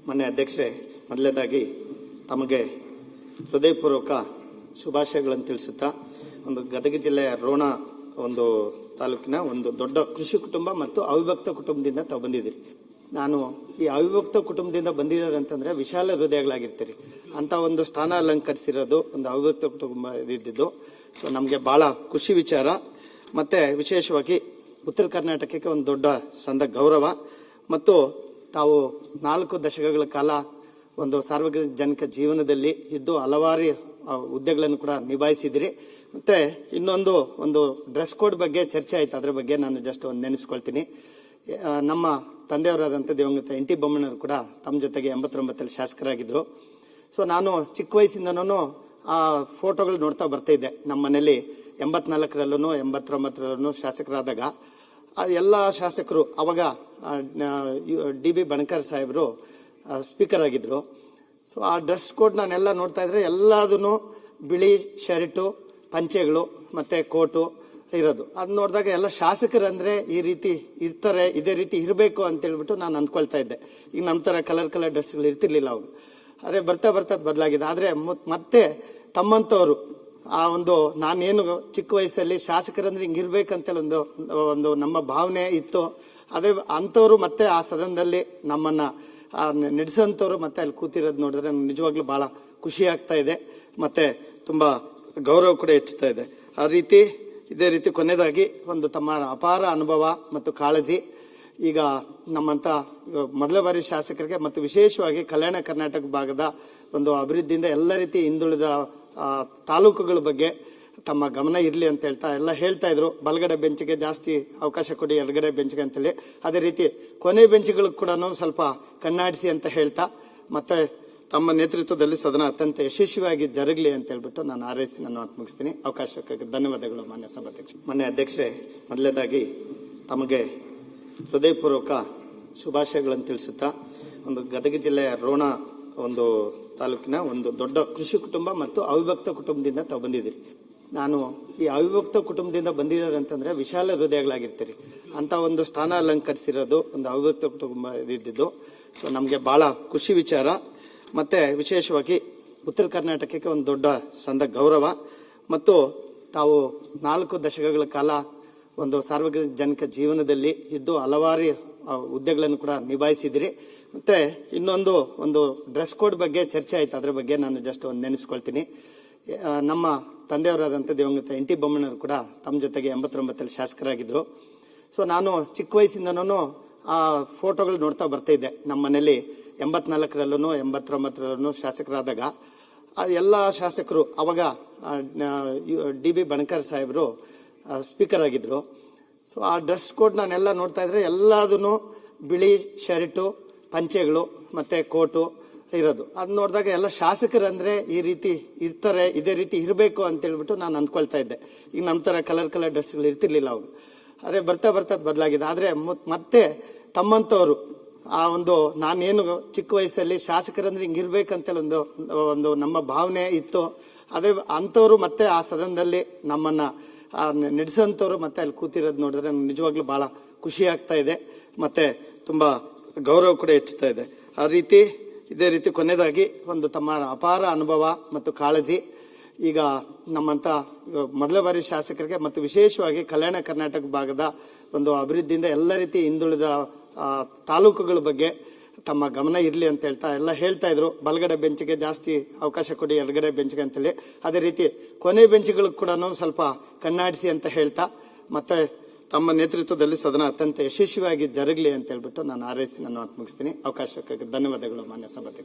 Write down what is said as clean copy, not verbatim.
ಮಾನ್ಯ ಅಧ್ಯಕ್ಷರೇ, ಮೊದಲನೇದಾಗಿ ತಮಗೆ ಹೃದಯಪೂರ್ವಕ ಶುಭಾಶಯಗಳನ್ನು ತಿಳಿಸುತ್ತಾ, ಒಂದು ಗದಗ ಜಿಲ್ಲೆಯ ರೋಣ ಒಂದು ತಾಲೂಕಿನ ಒಂದು ದೊಡ್ಡ ಕೃಷಿ ಕುಟುಂಬ ಮತ್ತು ಅವಿಭಕ್ತ ಕುಟುಂಬದಿಂದ ತಾವು ಬಂದಿದ್ದೀರಿ. ನಾನು ಈ ಅವಿಭಕ್ತ ಕುಟುಂಬದಿಂದ ಬಂದಿದ್ದಾರೆ ಅಂತಂದ್ರೆ ವಿಶಾಲ ಹೃದಯಗಳಾಗಿರ್ತೀರಿ ಅಂತ ಒಂದು ಸ್ಥಾನ ಅಲಂಕರಿಸಿರೋದು ಒಂದು ಅವಿಭಕ್ತ ಕುಟುಂಬ ಇದ್ದಿದ್ದು. ಸೊ ನಮಗೆ ಬಹಳ ಖುಷಿ ವಿಚಾರ. ಮತ್ತೆ ವಿಶೇಷವಾಗಿ ಉತ್ತರ ಕರ್ನಾಟಕಕ್ಕೆ ಒಂದು ದೊಡ್ಡ ಸಂದ ಗೌರವ. ಮತ್ತು ತಾವು 4 ದಶಕಗಳ ಕಾಲ ಒಂದು ಸಾರ್ವಜನಿಕ ಜೀವನದಲ್ಲಿ ಇದ್ದು ಹಲವಾರು ಹುದ್ದೆಗಳನ್ನು ಕೂಡ ನಿಭಾಯಿಸಿದಿರಿ. ಮತ್ತೆ ಇನ್ನೊಂದು ಡ್ರೆಸ್ ಕೋಡ್ ಬಗ್ಗೆ ಚರ್ಚೆ ಆಯ್ತು, ಅದ್ರ ಬಗ್ಗೆ ನಾನು ಜಸ್ಟ್ ಒಂದು ನೆನೆಸ್ಕೊಳ್ತೀನಿ. ನಮ್ಮ ತಂದೆಯವರಾದಂಥ ದಿವಂಗತ NT ಬೊಮ್ಮಣ್ಣವರು ಕೂಡ ತಮ್ಮ ಜೊತೆಗೆ 89ರಲ್ಲಿ ಶಾಸಕರಾಗಿದ್ರು. ಸೊ ನಾನು ಚಿಕ್ಕ ವಯಸ್ಸಿಂದನೂ ಆ ಫೋಟೋಗಳು ನೋಡ್ತಾ ಬರ್ತಾ ಇದ್ದೆ. ನಮ್ಮ ಮನೇಲಿ 84ರಲ್ಲೂ 89ರಲ್ಲೂ ಶಾಸಕರಾದಾಗ ಎಲ್ಲ ಶಾಸಕರು ಅವಾಗ DB ಬಣಕಾರ್ ಸಾಹೇಬರು ಸ್ಪೀಕರ್ ಆಗಿದ್ರು. ಸೊ ಆ ಡ್ರೆಸ್ ಕೋಡ್ ನಾನೆಲ್ಲ ನೋಡ್ತಾ ಇದ್ರೆ ಎಲ್ಲದೂ ಬಿಳಿ ಶರ್ಟು, ಪಂಚೆಗಳು ಮತ್ತೆ ಕೋಟು ಇರೋದು. ಅದು ನೋಡಿದಾಗ ಎಲ್ಲ ಶಾಸಕರಂದ್ರೆ ಈ ರೀತಿ ಇರ್ತಾರೆ, ಇದೇ ರೀತಿ ಇರಬೇಕು ಅಂತ ಹೇಳ್ಬಿಟ್ಟು ನಾನು ಅಂದ್ಕೊಳ್ತಾ ಇದ್ದೆ. ಈಗ ನಮ್ಮ ಥರ ಕಲರ್ ಡ್ರೆಸ್ಗಳು ಇರ್ತಿರ್ಲಿಲ್ಲ ಅವಾಗ. ಆದರೆ ಬರ್ತಾ ಬದಲಾಗಿದೆ. ಆದರೆ ಮತ್ತೆ ತಮ್ಮಂಥವ್ರು ಆ ಒಂದು ನಾನೇನು ಚಿಕ್ಕ ವಯಸ್ಸಲ್ಲಿ ಶಾಸಕರಂದ್ರೆ ಹಿಂಗಿರ್ಬೇಕಂತೇಳಿ ಒಂದು ನಮ್ಮ ಭಾವನೆ ಇತ್ತು. ಅದೇ ಅಂಥವ್ರು ಮತ್ತೆ ಆ ಸದನದಲ್ಲಿ ನಮ್ಮನ್ನ ನಡೆಸೋಂಥವ್ರು ಮತ್ತೆ ಅಲ್ಲಿ ಕೂತಿರೋದು ನೋಡಿದ್ರೆ ನಿಜವಾಗ್ಲೂ ಬಹಳ ಖುಷಿ ಆಗ್ತಾ ಇದೆ. ಮತ್ತೆ ತುಂಬಾ ಗೌರವ ಕೂಡ ಹೆಚ್ಚುತ್ತಾ ಇದೆ. ಇದೇ ರೀತಿ ಕೊನೆಯದಾಗಿ ಒಂದು ತಮ್ಮ ಅಪಾರ ಅನುಭವ ಮತ್ತು ಕಾಳಜಿ. ಈಗ ನಮ್ಮಂತ ಮೊದಲ ಬಾರಿ ಶಾಸಕರಿಗೆ ಮತ್ತು ವಿಶೇಷವಾಗಿ ಕಲ್ಯಾಣ ಕರ್ನಾಟಕ ಭಾಗದ ಒಂದು ಅಭಿವೃದ್ಧಿಯಿಂದ ಎಲ್ಲ ರೀತಿ ಹಿಂದುಳಿದ ತಾಲೂಕುಗಳ ಬಗ್ಗೆ ತಮ್ಮ ಗಮನ ಇರಲಿ ಅಂತ ಹೇಳ್ತಾ ಇದ್ರು. ಬಲಗಡೆ ಬೆಂಚಿಗೆ ಜಾಸ್ತಿ ಅವಕಾಶ ಕೊಡಿ, ಎಡಗಡೆ ಬೆಂಚಿಗೆ ಅಂತೇಳಿ. ಅದೇ ರೀತಿ ಕೊನೆ ಬೆಂಚ್ಗಳಿಗೆ ಕೂಡ ಸ್ವಲ್ಪ ಕಣ್ಣಾಡಿಸಿ ಅಂತ ಹೇಳ್ತಾ, ಮತ್ತೆ ತಮ್ಮ ನೇತೃತ್ವದಲ್ಲಿ ಸದನ ಅತ್ಯಂತ ಯಶಸ್ವಿಯಾಗಿ ಜರುಗಲಿ ಅಂತ ಹೇಳ್ಬಿಟ್ಟು ನಾನು ಹಾರೈಸಿ ನನ್ನ ಮಾತು ಮುಗಿಸ್ತೀನಿ. ಅವಕಾಶಕ್ಕಾಗಿ ಧನ್ಯವಾದಗಳು ಮಾನ್ಯ ಸಭಾಧ್ಯಕ್ಷ. ಮಾನ್ಯ ಅಧ್ಯಕ್ಷರೇ, ಮೊದಲನೇದಾಗಿ ತಮಗೆ ಹೃದಯಪೂರ್ವಕ ಶುಭಾಶಯಗಳನ್ನು ತಿಳಿಸುತ್ತಾ, ಒಂದು ಗದಗ ಜಿಲ್ಲೆಯ ರೋಣ ಒಂದು ತಾಲೂಕಿನ ಒಂದು ದೊಡ್ಡ ಕೃಷಿ ಕುಟುಂಬ ಮತ್ತು ಅವಿಭಕ್ತ ಕುಟುಂಬದಿಂದ ತಾವು ಬಂದಿದ್ದೀರಿ. ನಾನು ಈ ಅವಿಭಕ್ತ ಕುಟುಂಬದಿಂದ ಬಂದಿದ್ದಾರೆ ಅಂತಂದ್ರೆ ವಿಶಾಲ ಹೃದಯಗಳಾಗಿರ್ತೀರಿ ಅಂತ ಒಂದು ಸ್ಥಾನ ಅಲಂಕರಿಸಿರೋದು ಒಂದು ಅವಿಭಕ್ತ ಕುಟುಂಬ ಇದ್ದಿದ್ದು. ಸೊ ನಮಗೆ ಬಹಳ ಖುಷಿ ವಿಚಾರ. ಮತ್ತೆ ವಿಶೇಷವಾಗಿ ಉತ್ತರ ಕರ್ನಾಟಕಕ್ಕೆ ಒಂದು ದೊಡ್ಡ ಸಂದ ಗೌರವ. ಮತ್ತು ತಾವು 4 ದಶಕಗಳ ಕಾಲ ಒಂದು ಸಾರ್ವಜನಿಕ ಜೀವನದಲ್ಲಿ ಇದ್ದು ಹಲವಾರು ಹುದ್ದೆಗಳನ್ನು ಕೂಡ ನಿಭಾಯಿಸಿದಿರಿ. ಮತ್ತೆ ಇನ್ನೊಂದು ಡ್ರೆಸ್ ಕೋಡ್ ಬಗ್ಗೆ ಚರ್ಚೆ ಆಯ್ತು, ಅದ್ರ ಬಗ್ಗೆ ನಾನು ಜಸ್ಟ್ ಒಂದು ನೆನೆಸ್ಕೊಳ್ತೀನಿ. ನಮ್ಮ ತಂದೆಯವರಾದಂಥ ದಿವಂಗತ NT ಬೊಮ್ಮಣ್ಣವರು ಕೂಡ ತಮ್ಮ ಜೊತೆಗೆ 89ರಲ್ಲಿ ಶಾಸಕರಾಗಿದ್ರು. ಸೊ ನಾನು ಚಿಕ್ಕ ವಯಸ್ಸಿಂದನೂ ಆ ಫೋಟೋಗಳು ನೋಡ್ತಾ ಬರ್ತಾ ಇದ್ದೆ. ನಮ್ಮ ಮನೇಲಿ 84ರಲ್ಲೂ 89ರಲ್ಲೂ ಶಾಸಕರಾದಾಗ ಎಲ್ಲ ಶಾಸಕರು ಅವಾಗ DB ಬಣಕಾರ್ ಸಾಹೇಬರು ಸ್ಪೀಕರ್ ಆಗಿದ್ರು. ಸೊ ಆ ಡ್ರೆಸ್ ಕೋಡ್ ನಾನೆಲ್ಲ ನೋಡ್ತಾ ಇದ್ರೆ ಎಲ್ಲದೂ ಬಿಳಿ ಶರ್ಟು, ಪಂಚೆಗಳು ಮತ್ತೆ ಕೋಟು ಇರೋದು. ಅದು ನೋಡಿದಾಗ ಎಲ್ಲ ಶಾಸಕರಂದ್ರೆ ಈ ರೀತಿ ಇರ್ತಾರೆ, ಇದೇ ರೀತಿ ಇರಬೇಕು ಅಂತ ಹೇಳ್ಬಿಟ್ಟು ನಾನು ಅಂದ್ಕೊಳ್ತಾ ಇದ್ದೆ. ಈಗ ನಮ್ಮ ಥರ ಕಲರ್ ಡ್ರೆಸ್ಗಳು ಇರ್ತಿರ್ಲಿಲ್ಲ ಅವಾಗ. ಆದರೆ ಬರ್ತಾ ಬದಲಾಗಿದೆ. ಆದರೆ ಮತ್ತೆ ತಮ್ಮಂಥವ್ರು ಆ ಒಂದು ನಾನೇನು ಚಿಕ್ಕ ವಯಸ್ಸಲ್ಲಿ ಶಾಸಕರಂದ್ರೆ ಹಿಂಗಿರ್ಬೇಕಂತೇಳಿ ಒಂದು ನಮ್ಮ ಭಾವನೆ ಇತ್ತು. ಅದೇ ಅಂಥವ್ರು ಮತ್ತೆ ಆ ಸದನದಲ್ಲಿ ನಮ್ಮನ್ನ ನಡೆಸೋಂಥವ್ರು ಮತ್ತೆ ಅಲ್ಲಿ ಕೂತಿರೋದು ನೋಡಿದ್ರೆ ನಿಜವಾಗ್ಲೂ ಬಹಳ ಖುಷಿ ಆಗ್ತಾ ಇದೆ. ಮತ್ತೆ ತುಂಬಾ ಗೌರವ ಕೂಡ ಹೆಚ್ಚುತ್ತಾ ಇದೆ. ಇದೇ ರೀತಿ ಕೊನೆಯದಾಗಿ ಒಂದು ತಮ್ಮ ಅಪಾರ ಅನುಭವ ಮತ್ತು ಕಾಳಜಿ. ಈಗ ನಮ್ಮಂತ ಮೊದಲ ಬಾರಿ ಶಾಸಕರಿಗೆ ಮತ್ತು ವಿಶೇಷವಾಗಿ ಕಲ್ಯಾಣ ಕರ್ನಾಟಕ ಭಾಗದ ಒಂದು ಅಭಿವೃದ್ಧಿಯಿಂದ ಎಲ್ಲ ರೀತಿ ಹಿಂದುಳಿದ ತಾಲೂಕುಗಳ ಬಗ್ಗೆ ತಮ್ಮ ಗಮನ ಇರಲಿ ಅಂತ ಹೇಳ್ತಾ ಇದ್ರು. ಬಲಗಡೆ ಬೆಂಚಿಗೆ ಜಾಸ್ತಿ ಅವಕಾಶ ಕೊಡಿ, ಎಡಗಡೆ ಬೆಂಚಿಗೆ ಅಂತೇಳಿ. ಅದೇ ರೀತಿ ಕೊನೆ ಬೆಂಚ್ಗಳಿಗೆ ಕೂಡ ಸ್ವಲ್ಪ ಕಣ್ಣಾಡಿಸಿ ಅಂತ ಹೇಳ್ತಾ, ಮತ್ತೆ ತಮ್ಮ ನೇತೃತ್ವದಲ್ಲಿ ಸದನ ಅತ್ಯಂತ ಯಶಸ್ವಿಯಾಗಿ ಜರುಗಲಿ ಅಂತ ಹೇಳ್ಬಿಟ್ಟು ನಾನು ಹಾರೈಸಿ ನನ್ನ ಮಾತು ಮುಗಿಸ್ತೀನಿ. ಅವಕಾಶಕ್ಕಾಗಿ ಧನ್ಯವಾದಗಳು ಮಾನ್ಯ ಸಭಾಧ್ಯಕ್ಷ.